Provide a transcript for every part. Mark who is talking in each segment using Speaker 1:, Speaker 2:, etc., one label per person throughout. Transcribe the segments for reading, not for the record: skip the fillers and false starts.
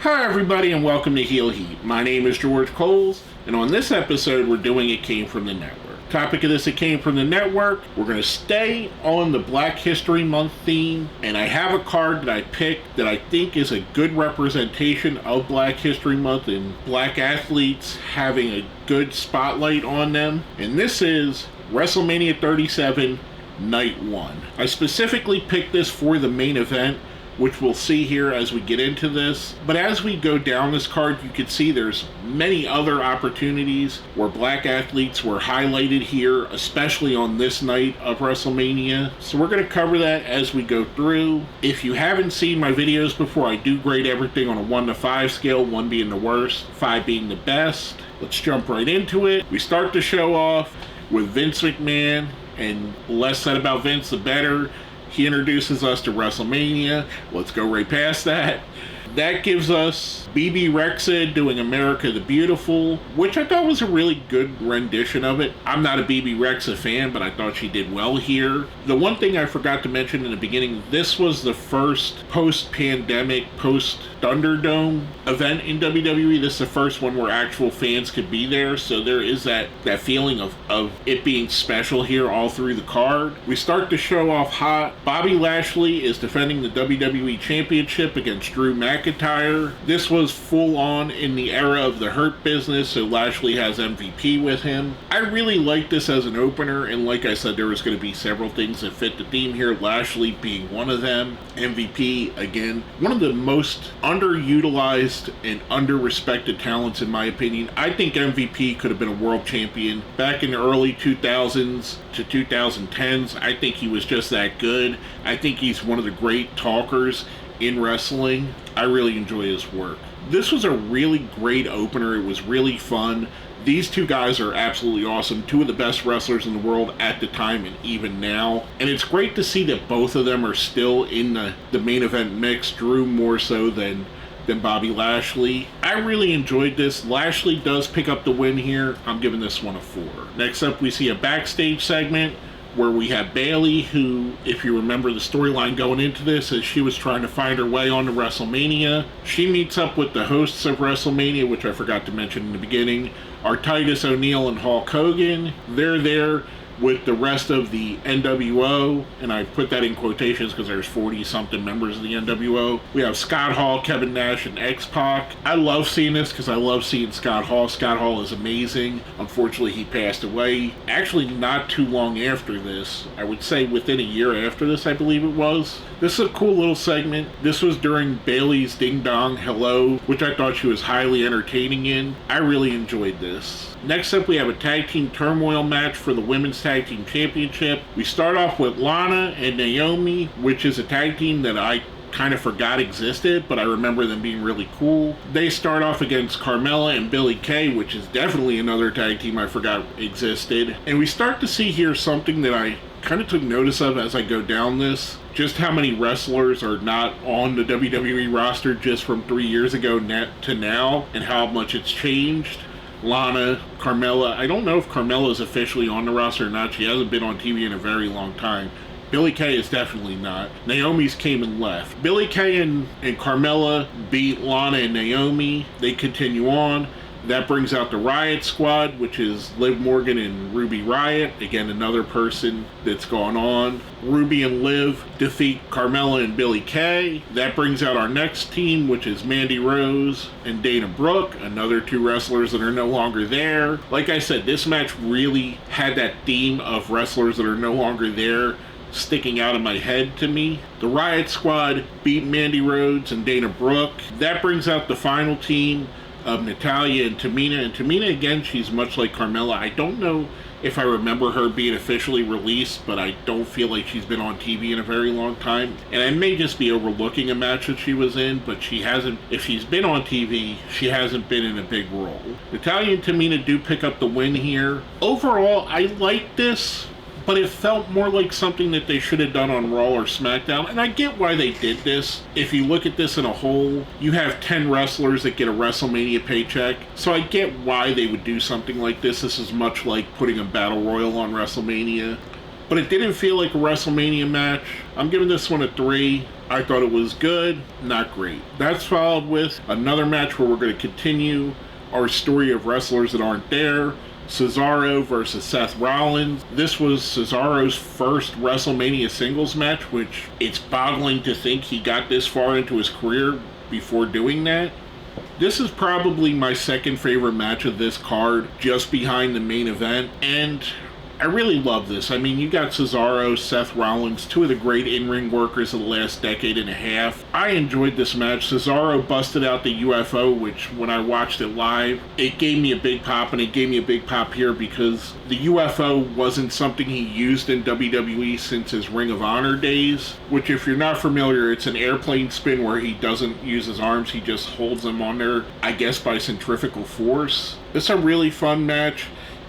Speaker 1: Hi everybody and welcome to Heel Heat. My name is George Coles, and on this episode we're doing It Came From the Network. Topic of this It Came From the Network, we're going to stay on the Black History Month theme, and I have a card that I picked that I think is a good representation of Black History Month and black athletes having a good spotlight on them, and this is WrestleMania 37 Night 1. I specifically picked this for the main event, which we'll see here as we get into this. But as we go down this card, you can see there's many other opportunities where black athletes were highlighted here, especially on this night of WrestleMania. So we're going to cover that as we go through. If you haven't seen my videos before, I do grade everything on a 1 to 5 scale, 1 being the worst, 5 being the best. Let's jump right into it. We start the show off with Vince McMahon, and the less said about Vince, the better. He introduces us to WrestleMania. Let's go right past that. That gives us BB Rexa doing America the Beautiful, which I thought was a really good rendition of it. I'm not a BB Rexa fan, but I thought she did well here. The one thing I forgot to mention in the beginning, this was the first post-pandemic, post-Thunderdome event in WWE. This is the first one where actual fans could be there, so there is that feeling of it being special here all through the card. We start the show off hot. Bobby Lashley is defending the WWE Championship against Drew McIntyre. This was full on in the era of the Hurt Business, so Lashley has MVP with him. I really like this as an opener, and like I said, there was going to be several things that fit the theme here, Lashley being one of them. MVP, again, one of the most underutilized and underrespected talents in my opinion. I think MVP could have been a world champion back in the early 2000s to 2010s. I think he was just that good. I think he's one of the great talkers in wrestling. I really enjoy his work. This was a really great opener. It was really fun. These two guys are absolutely awesome. Two of the best wrestlers in the world at the time and even now. And it's great to see that both of them are still in the main event mix. Drew more so than Bobby Lashley. I really enjoyed this. Lashley does pick up the win here. I'm giving this one a 4. Next up, we see a backstage segment where we have Bayley, who, if you remember the storyline going into this, as she was trying to find her way onto WrestleMania, she meets up with the hosts of WrestleMania, which I forgot to mention in the beginning, are Titus O'Neil and Hulk Hogan. They're there with the rest of the NWO, and I put that in quotations because there's 40-something members of the NWO. We have Scott Hall, Kevin Nash, and X-Pac. I love seeing this because I love seeing Scott Hall. Scott Hall is amazing. Unfortunately, he passed away. Actually, not too long after this. I would say within a year after this, I believe it was. This is a cool little segment. This was during Bayley's Ding Dong Hello, which I thought she was highly entertaining in. I really enjoyed this. Next up, we have a tag team turmoil match for the Women's Tag Team Championship. We start off with Lana and Naomi, which is a tag team that I kind of forgot existed, but I remember them being really cool. They start off against Carmella and Billie Kay, which is definitely another tag team I forgot existed. And we start to see here something that I kind of took notice of as I go down this. Just how many wrestlers are not on the WWE roster just from 3 years ago to now, and how much it's changed. Lana, Carmella. I don't know if Carmella is officially on the roster or not. She hasn't been on TV in a very long time. Billie Kay is definitely not. Naomi's came and left. Billie Kay and Carmella beat Lana and Naomi. They continue on. That brings out the Riot Squad, which is Liv Morgan and Ruby Riot. Again, another person that's gone on. Ruby and Liv defeat Carmella and Billie Kay. That brings out our next team, which is Mandy Rose and Dana Brooke, another 2 wrestlers that are no longer there. Like I said, this match really had that theme of wrestlers that are no longer there sticking out of my head to me. The Riot Squad beat Mandy Rose and Dana Brooke. That brings out the final team of Natalya and Tamina. And Tamina, again, she's much like Carmella. I don't know if I remember her being officially released, but I don't feel like she's been on TV in a very long time. And I may just be overlooking a match that she was in, but she hasn't, if she's been on TV, she hasn't been in a big role. Natalya and Tamina do pick up the win here. Overall, I like this, but it felt more like something that they should have done on Raw or SmackDown, and I get why they did this. If you look at this in a whole, you have 10 wrestlers that get a WrestleMania paycheck, so I get why they would do something like this. This is much like putting a Battle Royal on WrestleMania, but it didn't feel like a WrestleMania match. I'm giving this one a 3. I thought it was good, not great. That's followed with another match where we're going to continue our story of wrestlers that aren't there. Cesaro versus Seth Rollins. This was Cesaro's first WrestleMania singles match, which it's boggling to think he got this far into his career before doing that. This is probably my second favorite match of this card, just behind the main event, and I really love this. I mean, you got Cesaro, Seth Rollins, two of the great in-ring workers of the last decade and a half. I enjoyed this match. Cesaro busted out the UFO, which when I watched it live, it gave me a big pop, and it gave me a big pop here because the UFO wasn't something he used in WWE since his Ring of Honor days, which if you're not familiar, it's an airplane spin where he doesn't use his arms, he just holds them on there, I guess by centrifugal force. It's a really fun match.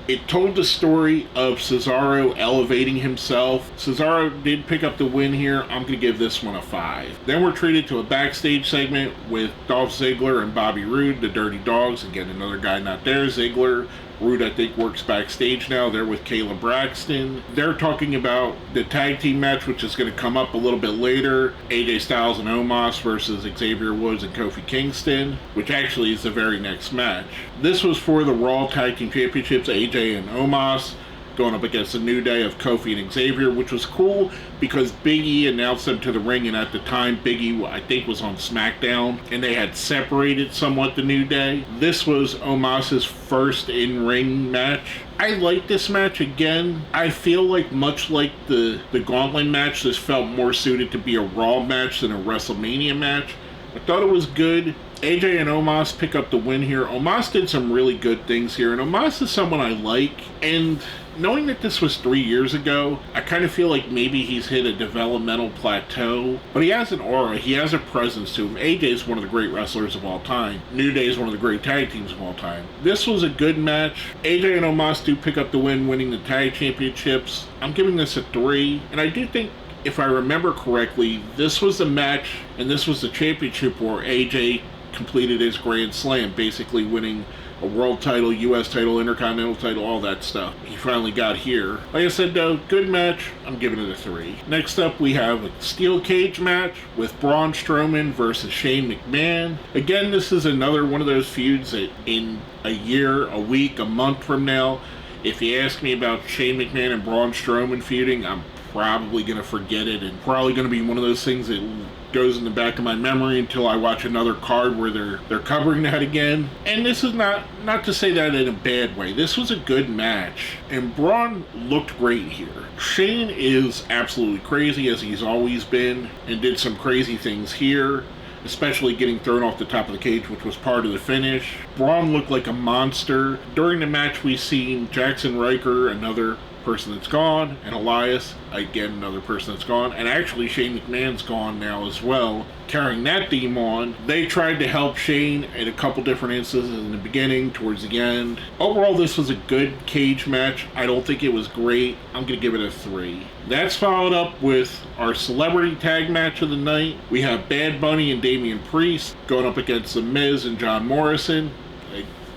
Speaker 1: It told the story of Cesaro elevating himself. Cesaro did pick up the win here. I'm going to give this one a 5. Then we're treated to a backstage segment with Dolph Ziggler and Bobby Roode, the Dirty Dogs. Again, another guy not there. Ziggler. Roode, I think, works backstage now. They're with Kayla Braxton. They're talking about the tag team match, which is going to come up a little bit later. AJ Styles and Omos versus Xavier Woods and Kofi Kingston, which actually is the very next match. This was for the Raw Tag Team Championships, AJ and Omos going up against the New Day of Kofi and Xavier, which was cool because Big E announced them to the ring, and at the time Big E, I think, was on SmackDown, and they had separated somewhat the New Day. This was Omos's first in-ring match. I like this match. Again, I feel like much like the Gauntlet match, this felt more suited to be a Raw match than a WrestleMania match. I thought it was good. AJ and Omos pick up the win here. Omos did some really good things here, and Omos is someone I like, and knowing that this was 3 years ago, I kind of feel like maybe he's hit a developmental plateau, but he has an aura, he has a presence to him. AJ is one of the great wrestlers of all time. New Day is one of the great tag teams of all time. This was a good match. AJ and Omos do pick up the win, winning the tag championships. I'm giving this a 3, and I do think, if I remember correctly, this was the match, and this was the championship where AJ completed his Grand Slam, basically winning a world title, US title, intercontinental title, all that stuff. He finally got here. Like I said, though, good match. I'm giving it a 3. Next up, we have a steel cage match with Braun Strowman versus Shane McMahon. Again, this is another one of those feuds that in a year, a week, a month from now, if you ask me about Shane McMahon and Braun Strowman feuding, I'm probably going to forget it, and probably going to be one of those things that goes in the back of my memory until I watch another card where they're covering that again. And this is not to say that in a bad way. This was a good match, and Braun looked great here. Shane is absolutely crazy, as he's always been, and did some crazy things here, especially getting thrown off the top of the cage, which was part of the finish. Braun looked like a monster. During the match, we seen Jackson Riker, another person that's gone, and Elias, again, another person that's gone, and actually Shane McMahon's gone now as well, carrying that theme on. They tried to help Shane in a couple different instances in the beginning, towards the end. Overall, this was a good cage match. I don't think it was great. I'm going to give it a 3. That's followed up with our celebrity tag match of the night. We have Bad Bunny and Damian Priest going up against The Miz and John Morrison.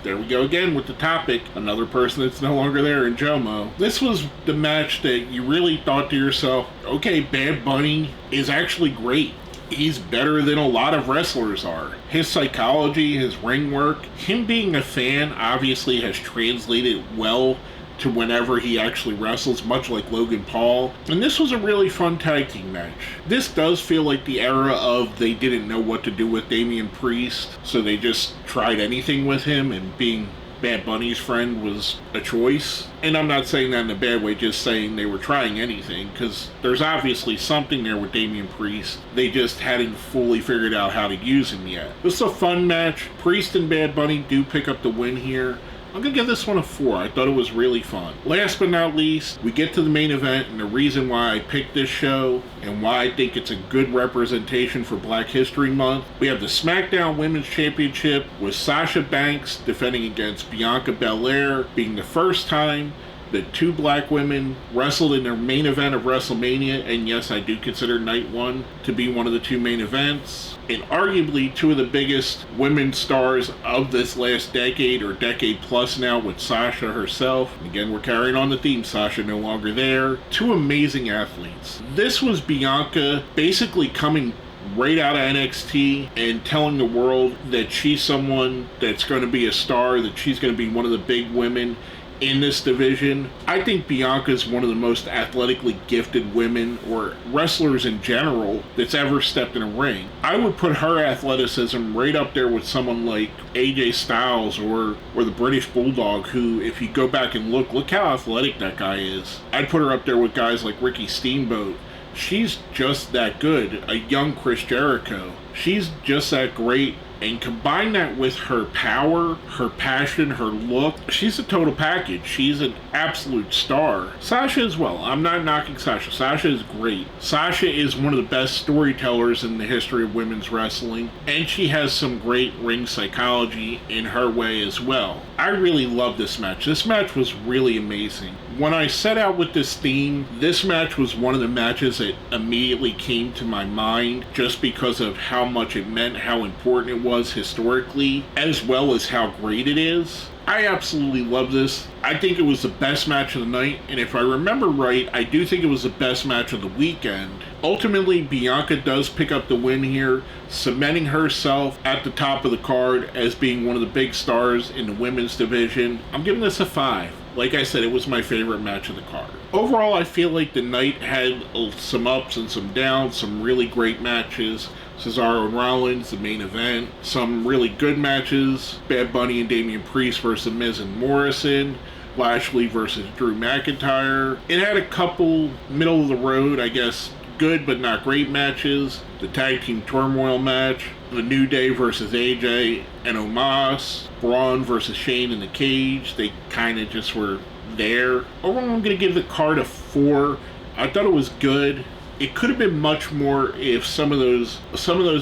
Speaker 1: There we go again with the topic. Another person that's no longer there in Jomo. This was the match that you really thought to yourself, okay, Bad Bunny is actually great. He's better than a lot of wrestlers are. His psychology, his ring work, him being a fan obviously has translated well to whenever he actually wrestles, much like Logan Paul. And this was a really fun tag team match. This does feel like the era of they didn't know what to do with Damian Priest, so they just tried anything with him, and being Bad Bunny's friend was a choice. And I'm not saying that in a bad way, just saying they were trying anything, because there's obviously something there with Damian Priest. They just hadn't fully figured out how to use him yet. This is a fun match. Priest and Bad Bunny do pick up the win here. I'm going to give this one a 4. I thought it was really fun. Last but not least, we get to the main event, and the reason why I picked this show and why I think it's a good representation for Black History Month. We have the SmackDown Women's Championship with Sasha Banks defending against Bianca Belair, being the first time that two black women wrestled in their main event of WrestleMania, and yes, I do consider Night 1 to be one of the two main events, and arguably two of the biggest women stars of this last decade, or decade plus now, with Sasha herself. Again, we're carrying on the theme, Sasha no longer there. Two amazing athletes. This was Bianca basically coming right out of NXT and telling the world that she's someone that's going to be a star, that she's going to be one of the big women in this division. I think Bianca is one of the most athletically gifted women, or wrestlers in general, that's ever stepped in a ring. I would put her athleticism right up there with someone like AJ Styles or the British Bulldog, who, if you go back and look how athletic that guy is. I'd put her up there with guys like Ricky Steamboat. She's just that good. A young Chris Jericho. She's just that great. And combine that with her power, her passion, her look. She's a total package. She's an absolute star. Sasha as well. I'm not knocking Sasha. Sasha is great. Sasha is one of the best storytellers in the history of women's wrestling. And she has some great ring psychology in her way as well. I really love this match. This match was really amazing. When I set out with this theme, this match was one of the matches that immediately came to my mind just because of how much it meant, how important it was historically, as well as how great it is. I absolutely love this. I think it was the best match of the night, and if I remember right, I do think it was the best match of the weekend. Ultimately, Bianca does pick up the win here, cementing herself at the top of the card as being one of the big stars in the women's division. I'm giving this a 5. Like I said, it was my favorite match of the card. Overall, I feel like the night had some ups and some downs, some really great matches. Cesaro and Rollins, the main event. Some really good matches. Bad Bunny and Damian Priest versus Miz and Morrison. Lashley versus Drew McIntyre. It had a couple middle of the road, I guess, good but not great matches. The Tag Team Turmoil match. The New Day versus AJ and Omos. Braun versus Shane in the cage. They kind of just were there. Overall, I'm going to give the card a 4. I thought it was good. It could have been much more if some of those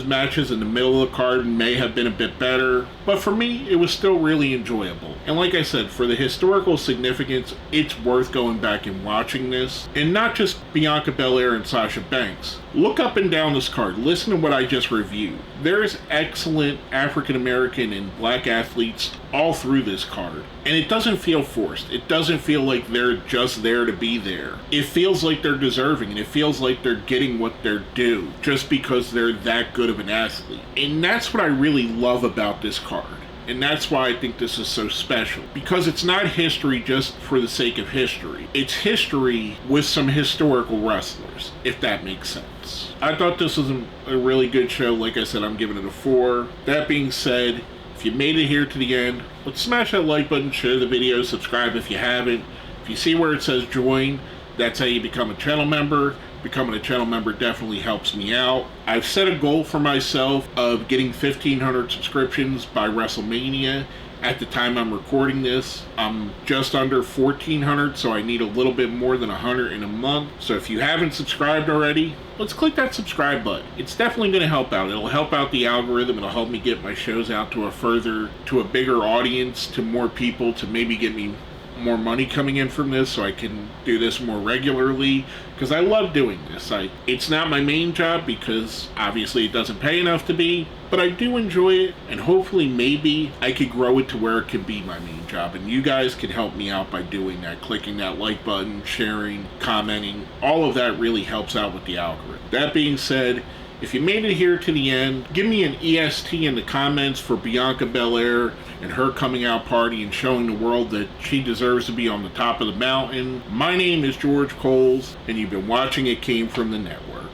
Speaker 1: matches in the middle of the card may have been a bit better. But for me, it was still really enjoyable. And like I said, for the historical significance, it's worth going back and watching this. And not just Bianca Belair and Sasha Banks. Look up and down this card. Listen to what I just reviewed. There's excellent African American and black athletes all through this card. And it doesn't feel forced. It doesn't feel like they're just there to be there. It feels like they're deserving, and it feels like they're getting what they're due just because they're that good of an athlete. And that's what I really love about this card. And that's why I think this is so special. Because it's not history just for the sake of history. It's history with some historical wrestlers, if that makes sense. I thought this was a really good show. Like I said, I'm giving it a 4. That being said, if you made it here to the end, let's smash that like button, share the video, subscribe if you haven't. If you see where it says join, that's how you become a channel member. Becoming a channel member definitely helps me out. I've set a goal for myself of getting 1,500 subscriptions by Wrestlemania. At the time I'm recording this, I'm just under 1,400, so I need a little bit more than 100 in a month. So if you haven't subscribed already, let's click that subscribe button. It's definitely going to help out. It'll help out the algorithm. It'll help me get my shows out to a bigger audience, to more people, to maybe get me more money coming in from this so I can do this more regularly, because I love doing this. It's not my main job because obviously it doesn't pay enough to be, but I do enjoy it, and hopefully maybe I could grow it to where it can be my main job, and you guys can help me out by doing that, clicking that like button, sharing, commenting. All of that really helps out with the algorithm. That being said, if you made it here to the end, give me an EST in the comments for Bianca Belair and her coming out party and showing the world that she deserves to be on the top of the mountain. My name is George Coles, and you've been watching It Came From the Network.